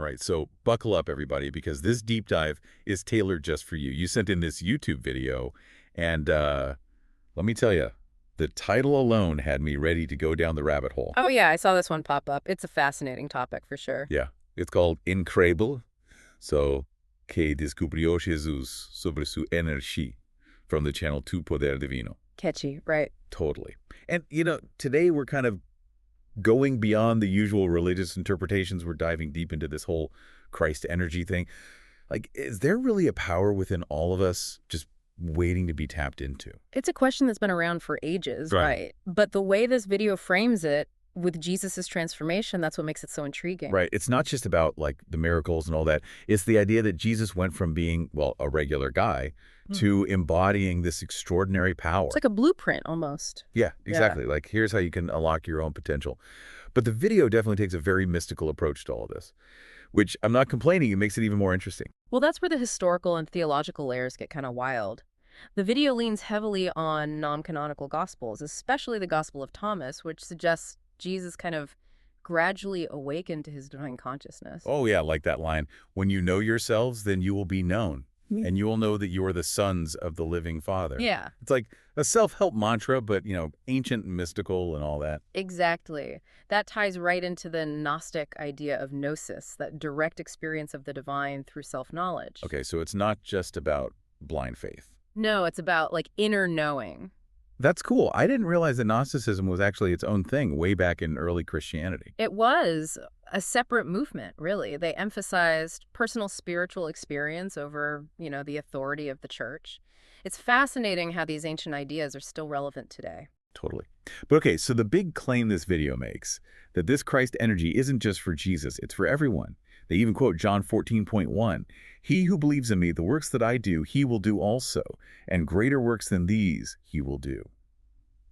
All right, so buckle up, everybody, because this deep dive is tailored just for you. You sent in this YouTube video, and let me tell you, the title alone had me ready to go down the rabbit hole. Oh, yeah, I saw this one pop up. It's a fascinating topic for sure. Yeah, it's called Incredible. So, que descubrió Jesús sobre su energía, from the channel Tu Poder Divino. Catchy, right? Totally. And, today we're kind of going beyond the usual religious interpretations. We're diving deep into this whole Christ energy thing. Like, is there really a power within all of us just waiting to be tapped into? It's a question that's been around for ages, Right. right? But the way this video frames it with Jesus's transformation, that's what makes it so intriguing. Right. It's not just about, like, the miracles and all that. It's the idea that Jesus went from being, well, a regular guy to embodying this extraordinary power. It's like a blueprint almost. Yeah, exactly. Like, here's how you can unlock your own potential. But the video definitely takes a very mystical approach to all of this, which I'm not complaining. It makes it even more interesting. Well, that's where the historical and theological layers get kind of wild. The video leans heavily on non-canonical gospels, especially the Gospel of Thomas, which suggests Jesus kind of gradually awakened to his divine consciousness. Oh, yeah, like that line, when you know yourselves, then you will be known, and you will know that you are the sons of the living Father. Yeah, It's like a self-help mantra, but, ancient and mystical and all that. exactly. That ties right into the Gnostic idea of gnosis, that direct experience of the divine through self-knowledge. Okay, so it's not just about blind faith. No, it's about like inner knowing. That's cool. I didn't realize that Gnosticism was actually its own thing way back in early Christianity. It was a separate movement, really. They emphasized personal spiritual experience over, the authority of the church. It's fascinating how these ancient ideas are still relevant today. Totally. But okay, so the big claim this video makes, that this Christ energy isn't just for Jesus, it's for everyone. They even quote John 14:1. He who believes in me, the works that I do, he will do also, and greater works than these he will do.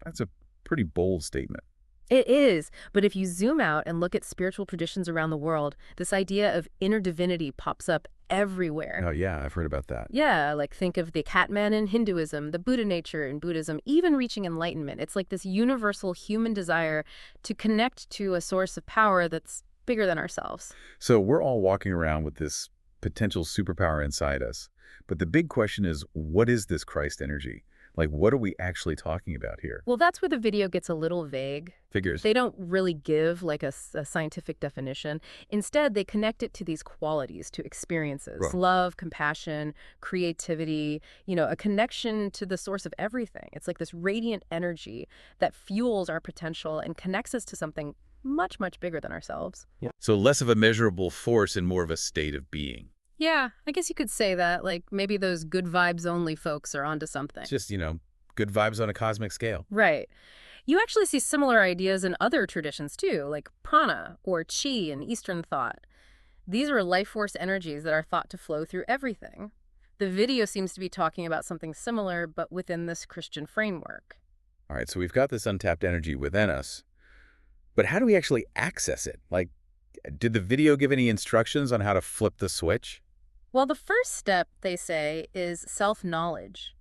That's a pretty bold statement. It is, but if you zoom out and look at spiritual traditions around the world, this idea of inner divinity pops up everywhere. Oh yeah, I've heard about that. Yeah, like think of the Catman in Hinduism, the Buddha nature in Buddhism, even reaching enlightenment. It's like this universal human desire to connect to a source of power that's bigger than ourselves. So we're all walking around with this potential superpower inside us. But the big question is, what is this Christ energy? Like, what are we actually talking about here? Well, that's where the video gets a little vague. Figures. They don't really give like a scientific definition. Instead, they connect it to these qualities, to experiences, Right. love, compassion, creativity, a connection to the source of everything. It's like this radiant energy that fuels our potential and connects us to something much, much bigger than ourselves. So less of a measurable force and more of a state of being. Yeah, I guess you could say that. Like maybe those good vibes only folks are onto something. It's just, good vibes on a cosmic scale. Right. You actually see similar ideas in other traditions too, like prana or chi in Eastern thought. These are life force energies that are thought to flow through everything. The video seems to be talking about something similar, but within this Christian framework. All right, so we've got this untapped energy within us. But how do we actually access it? Like, did the video give any instructions on how to flip the switch? Well, the first step, they say, is self-knowledge,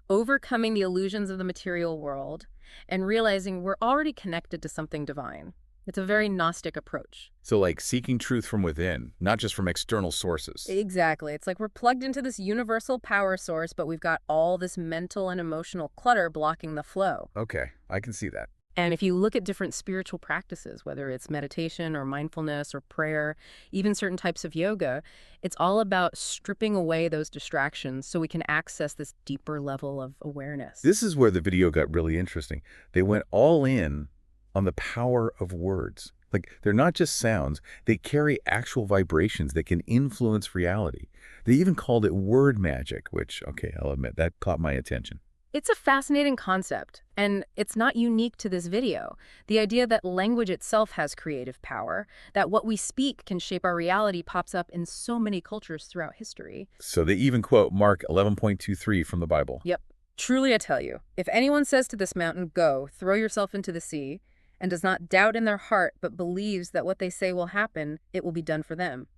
overcoming the illusions of the material world and realizing we're already connected to something divine. It's a very Gnostic approach. So like seeking truth from within, not just from external sources. Exactly. It's like we're plugged into this universal power source, but we've got all this mental and emotional clutter blocking the flow. Okay, I can see that. And if you look at different spiritual practices, whether it's meditation or mindfulness or prayer, even certain types of yoga, it's all about stripping away those distractions so we can access this deeper level of awareness. This is where the video got really interesting. They went all in on the power of words. Like, they're not just sounds, they carry actual vibrations that can influence reality. They even called it word magic, which, okay, I'll admit, that caught my attention. It's a fascinating concept, and it's not unique to this video. The idea that language itself has creative power, that what we speak can shape our reality, pops up in so many cultures throughout history. So they even quote Mark 11:23 from the Bible. Yep. Truly I tell you, if anyone says to this mountain, "Go, throw yourself into the sea," and does not doubt in their heart but believes that what they say will happen, it will be done for them.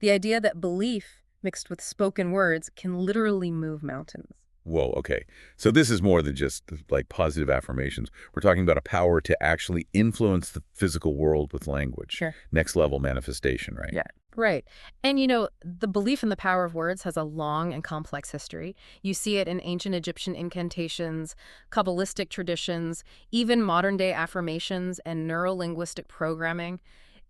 The idea that belief mixed with spoken words can literally move mountains. Whoa, okay. So this is more than just like positive affirmations. We're talking about a power to actually influence the physical world with language. Sure. Next level manifestation, right? Yeah. Right. And the belief in the power of words has a long and complex history. You see it in ancient Egyptian incantations, Kabbalistic traditions, even modern-day affirmations and neuro-linguistic programming.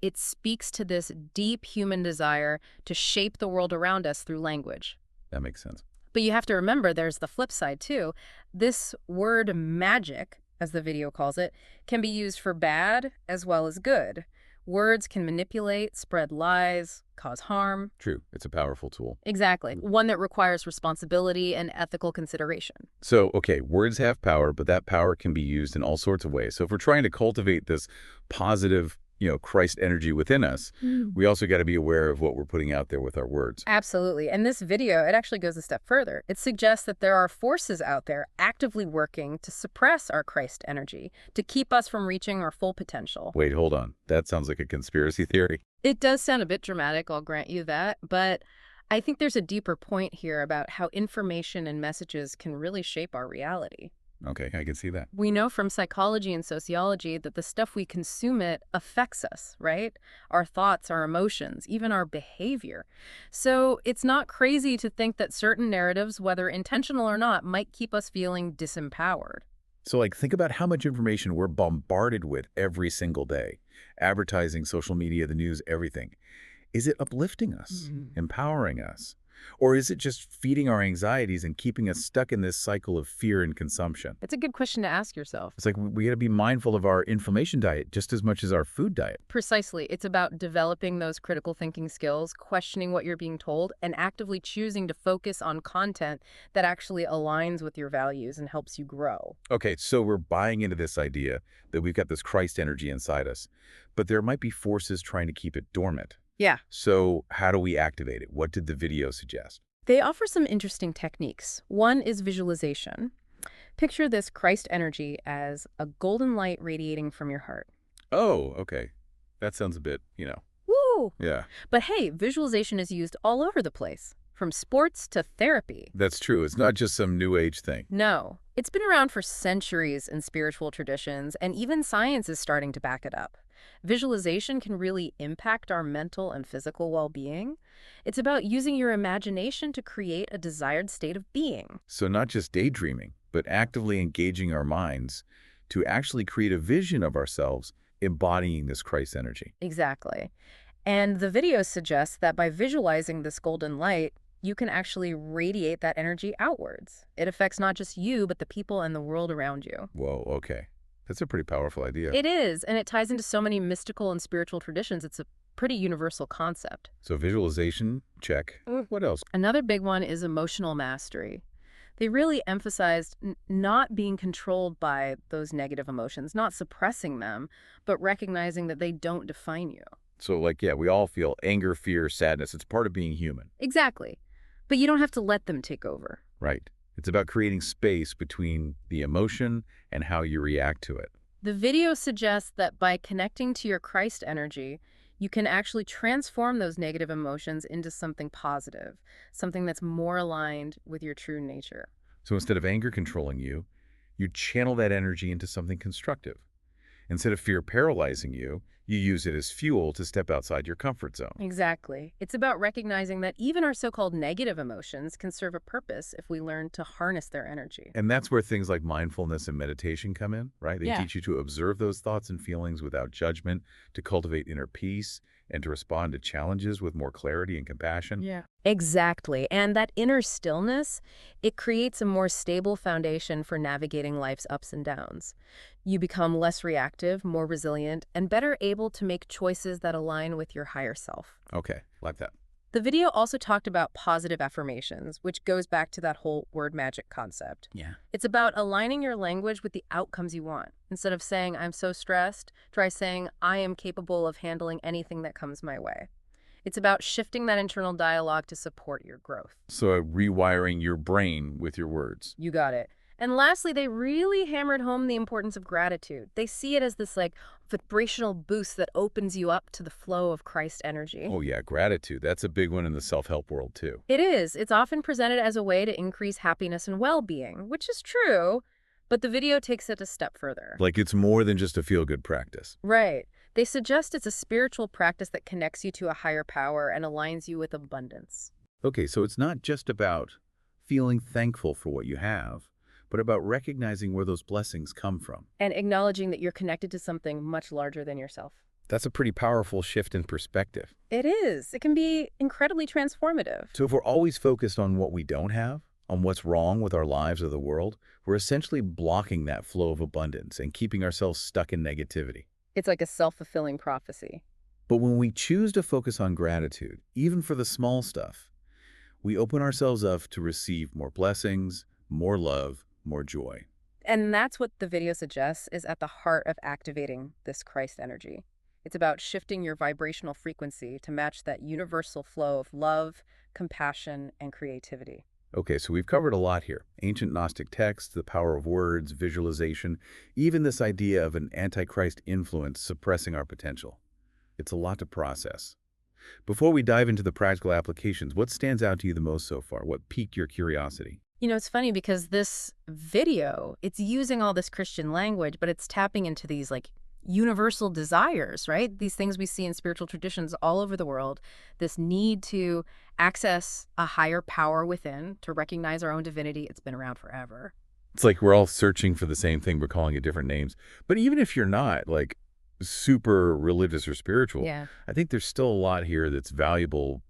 It speaks to this deep human desire to shape the world around us through language. That makes sense. But you have to remember there's the flip side, too. This word magic, as the video calls it, can be used for bad as well as good. Words can manipulate, spread lies, cause harm. True. It's a powerful tool. Exactly. One that requires responsibility and ethical consideration. So, okay, words have power, but that power can be used in all sorts of ways. So if we're trying to cultivate this positive, Christ energy within us, we also got to be aware of what we're putting out there with our words. Absolutely. And this video, it actually goes a step further. It suggests that there are forces out there actively working to suppress our Christ energy, to keep us from reaching our full potential. Wait, hold on. That sounds like a conspiracy theory. It does sound a bit dramatic, I'll grant you that, but I think there's a deeper point here about how information and messages can really shape our reality. Okay, I can see that. We know from psychology and sociology that the stuff we consume it affects us, right? Our thoughts, our emotions, even our behavior. So it's not crazy to think that certain narratives, whether intentional or not, might keep us feeling disempowered. So, think about how much information we're bombarded with every single day. Advertising, social media, the news, everything. Is it uplifting us, empowering us? Or is it just feeding our anxieties and keeping us stuck in this cycle of fear and consumption? It's a good question to ask yourself. It's like we got to be mindful of our information diet just as much as our food diet. Precisely. It's about developing those critical thinking skills, questioning what you're being told, and actively choosing to focus on content that actually aligns with your values and helps you grow. Okay, so we're buying into this idea that we've got this Christ energy inside us, but there might be forces trying to keep it dormant. Yeah. So how do we activate it? What did the video suggest? They offer some interesting techniques. One is visualization. Picture this Christ energy as a golden light radiating from your heart. Oh, okay. That sounds a bit, Woo! Yeah. But hey, visualization is used all over the place, from sports to therapy. That's true. It's not just some new age thing. No, it's been around for centuries in spiritual traditions, and even science is starting to back it up. Visualization can really impact our mental and physical well-being. It's about using your imagination to create a desired state of being. So not just daydreaming, but actively engaging our minds to actually create a vision of ourselves embodying this Christ energy. Exactly. And the video suggests that by visualizing this golden light, you can actually radiate that energy outwards. It affects not just you, but the people and the world around you. Whoa, okay. That's a pretty powerful idea. It is, and it ties into so many mystical and spiritual traditions. It's a pretty universal concept. So visualization, check. What else? Another big one is emotional mastery. They really emphasized not being controlled by those negative emotions, not suppressing them, but recognizing that they don't define you. So yeah, we all feel anger, fear, sadness. It's part of being human. Exactly. But you don't have to let them take over. Right. It's about creating space between the emotion and how you react to it. The video suggests that by connecting to your Christ energy, you can actually transform those negative emotions into something positive, something that's more aligned with your true nature. So instead of anger controlling you, you channel that energy into something constructive. Instead of fear paralyzing you, you use it as fuel to step outside your comfort zone. Exactly. It's about recognizing that even our so-called negative emotions can serve a purpose if we learn to harness their energy. And that's where things like mindfulness and meditation come in, right? They Yeah. teach you to observe those thoughts and feelings without judgment, to cultivate inner peace, and to respond to challenges with more clarity and compassion. Yeah. Exactly. And that inner stillness, it creates a more stable foundation for navigating life's ups and downs. You become less reactive, more resilient, and better able to make choices that align with your higher self. Okay, like that. The video also talked about positive affirmations, which goes back to that whole word magic concept. Yeah. It's about aligning your language with the outcomes you want. Instead of saying, I'm so stressed, try saying, I am capable of handling anything that comes my way. It's about shifting that internal dialogue to support your growth. So rewiring your brain with your words. You got it. And lastly, they really hammered home the importance of gratitude. They see it as this vibrational boost that opens you up to the flow of Christ energy. Oh yeah, gratitude. That's a big one in the self-help world too. It is. It's often presented as a way to increase happiness and well-being, which is true, but the video takes it a step further. Like it's more than just a feel-good practice. Right. They suggest it's a spiritual practice that connects you to a higher power and aligns you with abundance. Okay, so it's not just about feeling thankful for what you have, but about recognizing where those blessings come from. And acknowledging that you're connected to something much larger than yourself. That's a pretty powerful shift in perspective. It is. It can be incredibly transformative. So if we're always focused on what we don't have, on what's wrong with our lives or the world, we're essentially blocking that flow of abundance and keeping ourselves stuck in negativity. It's like a self-fulfilling prophecy. But when we choose to focus on gratitude, even for the small stuff, we open ourselves up to receive more blessings, more love, more joy. And that's what the video suggests is at the heart of activating this Christ energy. It's about shifting your vibrational frequency to match that universal flow of love, compassion, and creativity. Okay, so we've covered a lot here. Ancient Gnostic texts, the power of words, visualization, even this idea of an antichrist influence suppressing our potential. It's a lot to process. Before we dive into the practical applications, what stands out to you the most so far? What piqued your curiosity? You know, it's funny because this video, it's using all this Christian language, but it's tapping into these like universal desires, right? These things we see in spiritual traditions all over the world, this need to access a higher power within, to recognize our own divinity. It's been around forever. It's like we're all searching for the same thing, we're calling it different names. But even if you're not like super religious or spiritual, Yeah. I think there's still a lot here that's valuable,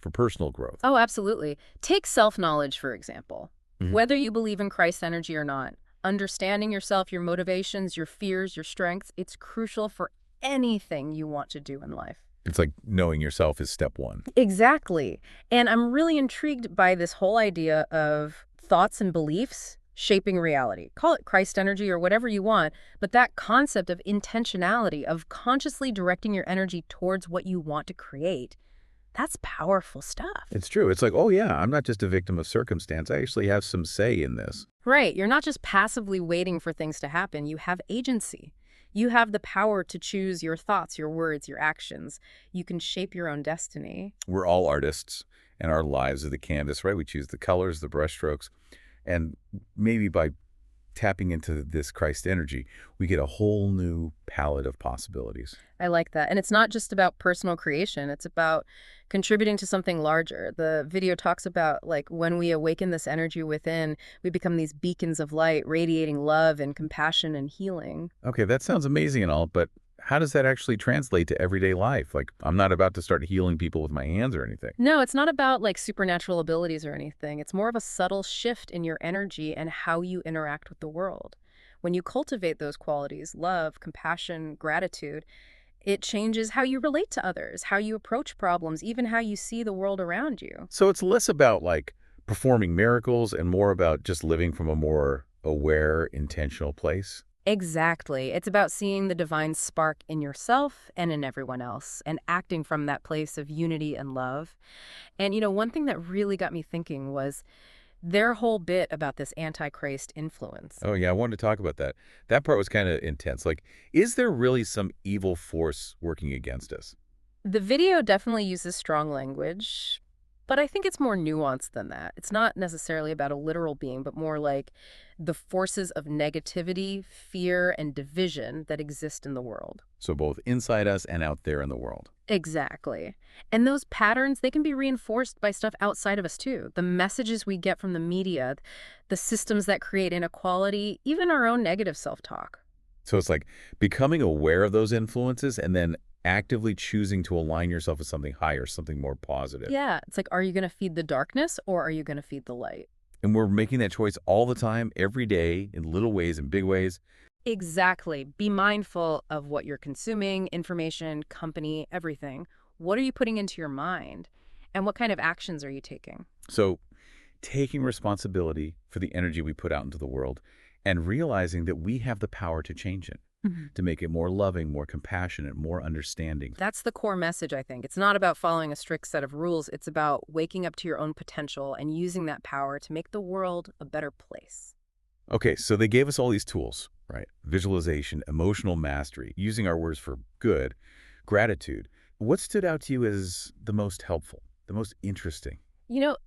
for personal growth. Oh, absolutely. Take self-knowledge, for example. Mhm. Whether you believe in Christ's energy or not, understanding yourself, your motivations, your fears, your strengths, it's crucial for anything you want to do in life. It's like knowing yourself is step one. Exactly. And I'm really intrigued by this whole idea of thoughts and beliefs shaping reality. Call it Christ energy or whatever you want, but that concept of intentionality, of consciously directing your energy towards what you want to create, that's powerful stuff. It's true. It's like, oh yeah, I'm not just a victim of circumstance. I actually have some say in this. Right. You're not just passively waiting for things to happen. You have agency. You have the power to choose your thoughts, your words, your actions. You can shape your own destiny. We're all artists, and our lives are the canvas, right? We choose the colors, the brushstrokes, and maybe by tapping into this Christ energy, we get a whole new palette of possibilities. I like that. And it's not just about personal creation. It's about contributing to something larger. The video talks about like when we awaken this energy within, we become these beacons of light, radiating love and compassion and healing. Okay, that sounds amazing and all, but how does that actually translate to everyday life? Like, I'm not about to start healing people with my hands or anything. No, it's not about like supernatural abilities or anything. It's more of a subtle shift in your energy and how you interact with the world. When you cultivate those qualities, love, compassion, gratitude, it changes how you relate to others, how you approach problems, even how you see the world around you. So it's less about like performing miracles and more about just living from a more aware, intentional place. Exactly. It's about seeing the divine spark in yourself and in everyone else and acting from that place of unity and love. And, one thing that really got me thinking was their whole bit about this antichrist influence. Oh yeah, I wanted to talk about that. That part was kind of intense. Like, is there really some evil force working against us? The video definitely uses strong language, but I think it's more nuanced than that. It's not necessarily about a literal being, but more like the forces of negativity, fear, and division that exist in the world. So both inside us and out there in the world. Exactly. And those patterns, they can be reinforced by stuff outside of us too. The messages we get from the media, the systems that create inequality, even our own negative self-talk. So it's like becoming aware of those influences and then actively choosing to align yourself with something higher, something more positive. Yeah, it's like, are you going to feed the darkness or are you going to feed the light? And we're making that choice all the time, every day, in little ways and big ways. Exactly. Be mindful of what you're consuming, information, company, everything. What are you putting into your mind? And what kind of actions are you taking? So taking responsibility for the energy we put out into the world and realizing that we have the power to change it, to make it more loving, more compassionate, more understanding. That's the core message, I think. It's not about following a strict set of rules. It's about waking up to your own potential and using that power to make the world a better place. Okay, so they gave us all these tools, right? Visualization, emotional mastery, using our words for good, gratitude. What stood out to you as the most helpful, the most interesting?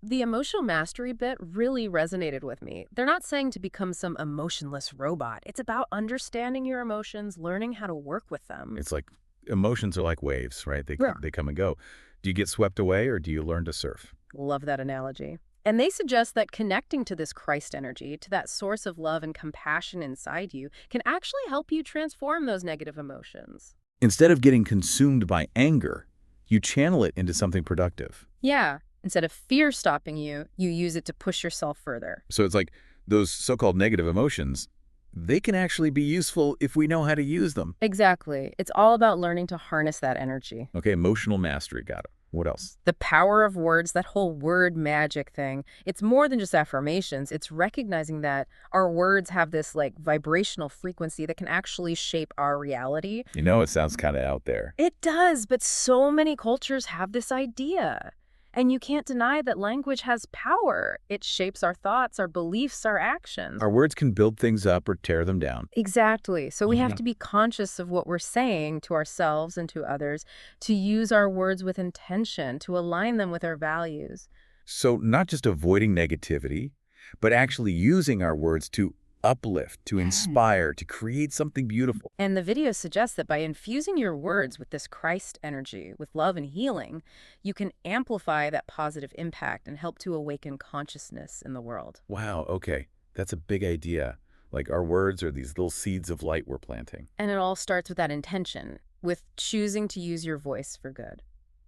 The emotional mastery bit really resonated with me. They're not saying to become some emotionless robot. It's about understanding your emotions, learning how to work with them. It's like emotions are like waves, right? Yeah. They come and go. Do you get swept away or do you learn to surf? Love that analogy. And they suggest that connecting to this Christ energy, to that source of love and compassion inside you, can actually help you transform those negative emotions. Instead of getting consumed by anger, you channel it into something productive. Yeah. Instead of fear stopping you, you use it to push yourself further. So it's like those so-called negative emotions, they can actually be useful if we know how to use them. Exactly. It's all about learning to harness that energy. Okay, emotional mastery, got it. What else? The power of words, that whole word magic thing, it's more than just affirmations. It's recognizing that our words have this like vibrational frequency that can actually shape our reality. It sounds kind of out there. It does, but so many cultures have this idea. And you can't deny that language has power. It shapes our thoughts, our beliefs, our actions. Our words can build things up or tear them down. Exactly. So we have Mhm. to be conscious of what we're saying to ourselves and to others, to use our words with intention, to align them with our values. So not just avoiding negativity, but actually using our words to uplift, to inspire, to create something beautiful. And the video suggests that by infusing your words with this Christ energy, with love and healing, you can amplify that positive impact and help to awaken consciousness in the world. Wow, okay. That's a big idea. Like our words are these little seeds of light we're planting. And it all starts with that intention, with choosing to use your voice for good.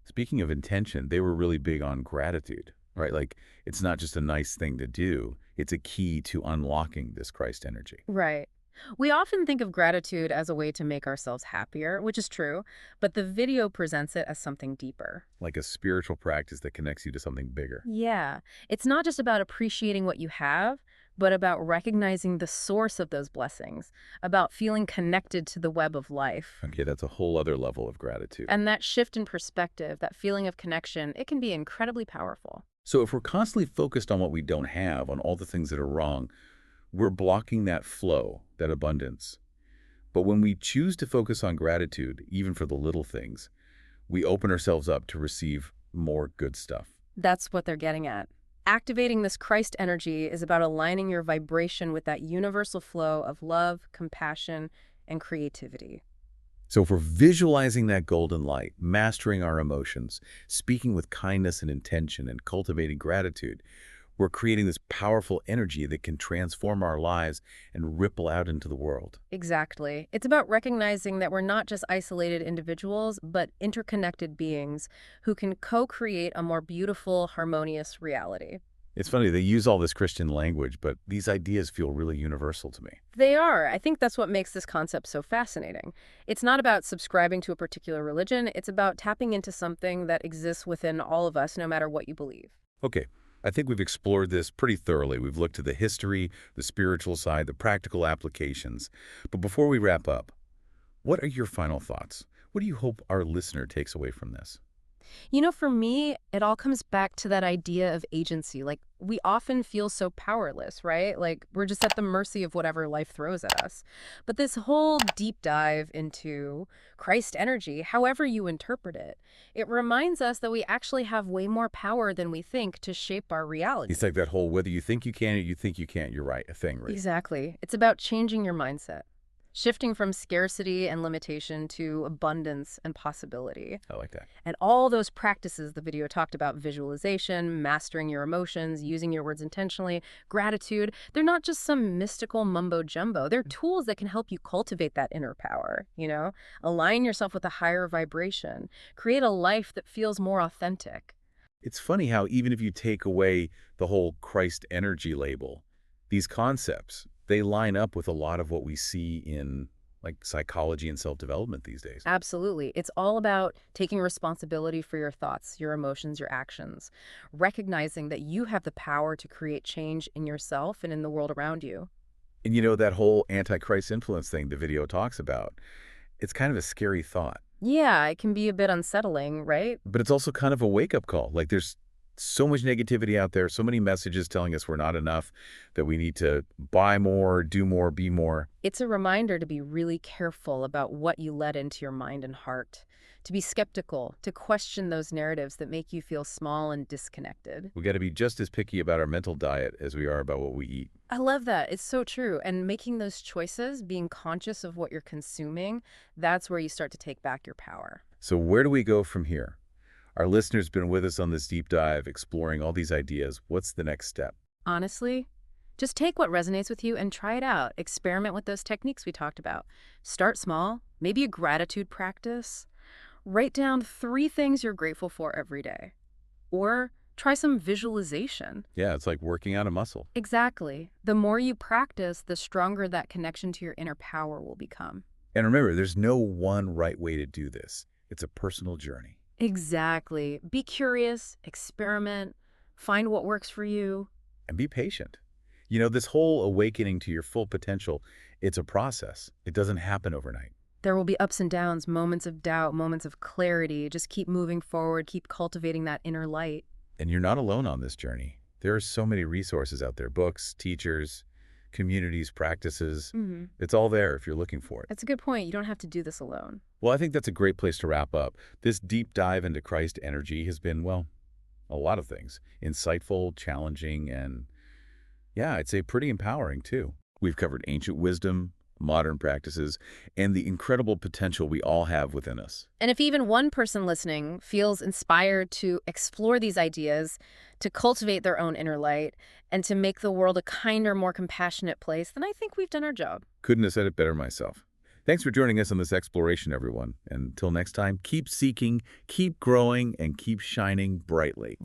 Speaking of intention, they were really big on gratitude, right? Like it's not just a nice thing to do. It's a key to unlocking this Christ energy. Right. We often think of gratitude as a way to make ourselves happier, which is true, but the video presents it as something deeper. Like a spiritual practice that connects you to something bigger. Yeah, it's not just about appreciating what you have, but about recognizing the source of those blessings, about feeling connected to the web of life. Okay, that's a whole other level of gratitude. And that shift in perspective, that feeling of connection, it can be incredibly powerful. So if we're constantly focused on what we don't have, on all the things that are wrong, we're blocking that flow, that abundance. But when we choose to focus on gratitude, even for the little things, we open ourselves up to receive more good stuff. That's what they're getting at. Activating this Christ energy is about aligning your vibration with that universal flow of love, compassion, and creativity. So if we're visualizing that golden light, mastering our emotions, speaking with kindness and intention, and cultivating gratitude, we're creating this powerful energy that can transform our lives and ripple out into the world. Exactly. It's about recognizing that we're not just isolated individuals, but interconnected beings who can co-create a more beautiful, harmonious reality. It's funny, they use all this Christian language, but these ideas feel really universal to me. They are. I think that's what makes this concept so fascinating. It's not about subscribing to a particular religion. It's about tapping into something that exists within all of us, no matter what you believe. Okay, I think we've explored this pretty thoroughly. We've looked at the history, the spiritual side, the practical applications. But before we wrap up, what are your final thoughts? What do you hope our listener takes away from this? For me, it all comes back to that idea of agency. Like, we often feel so powerless, right? Like, we're just at the mercy of whatever life throws at us. But this whole deep dive into Christ energy, however you interpret it, it reminds us that we actually have way more power than we think to shape our reality. It's like that whole whether you think you can or you think you can't, you're right, a thing, right? Exactly. It's about changing your mindset. Shifting from scarcity and limitation to abundance and possibility. I like that. And all those practices the video talked about, visualization, mastering your emotions, using your words intentionally, gratitude, they're not just some mystical mumbo jumbo. They're tools that can help you cultivate that inner power, Align yourself with a higher vibration. Create a life that feels more authentic. It's funny how even if you take away the whole Christ energy label, these concepts, they line up with a lot of what we see in like psychology and self-development these days. Absolutely. It's all about taking responsibility for your thoughts, your emotions, your actions, recognizing that you have the power to create change in yourself and in the world around you. And that whole anti-Christ influence thing the video talks about, it's kind of a scary thought. Yeah, it can be a bit unsettling, right? But it's also kind of a wake-up call. Like there's So much negativity out there, so many messages telling us we're not enough, that we need to buy more, do more, be more. It's a reminder to be really careful about what you let into your mind and heart, to be skeptical, to question those narratives that make you feel small and disconnected. We got to be just as picky about our mental diet as we are about what we eat. I love that. It's so true. And making those choices, being conscious of what you're consuming, that's where you start to take back your power. So where do we go from here? Our listeners been with us on this deep dive, exploring all these ideas. What's the next step? Honestly, just take what resonates with you and try it out. Experiment with those techniques we talked about. Start small, maybe a gratitude practice. Write down 3 things you're grateful for every day. Or try some visualization. Yeah, it's like working out a muscle. Exactly. The more you practice, the stronger that connection to your inner power will become. And remember, there's no one right way to do this. It's a personal journey. Exactly. Be curious, experiment, find what works for you. And be patient. You know, this whole awakening to your full potential, it's a process. It doesn't happen overnight. There will be ups and downs, moments of doubt, moments of clarity. Just keep moving forward, keep cultivating that inner light. And you're not alone on this journey. There are so many resources out there, books, teachers, communities, practices. It's all there if you're looking for it. That's a good point. You don't have to do this alone. Well, I think that's a great place to wrap up. This deep dive into Christ energy has been, well, a lot of things. Insightful, challenging, and yeah, I'd say pretty empowering too. We've covered ancient wisdom, modern practices, and the incredible potential we all have within us. And if even one person listening feels inspired to explore these ideas, to cultivate their own inner light, and to make the world a kinder, more compassionate place, then I think we've done our job. Couldn't have said it better myself. Thanks for joining us on this exploration, everyone. And until next time, keep seeking, keep growing, and keep shining brightly.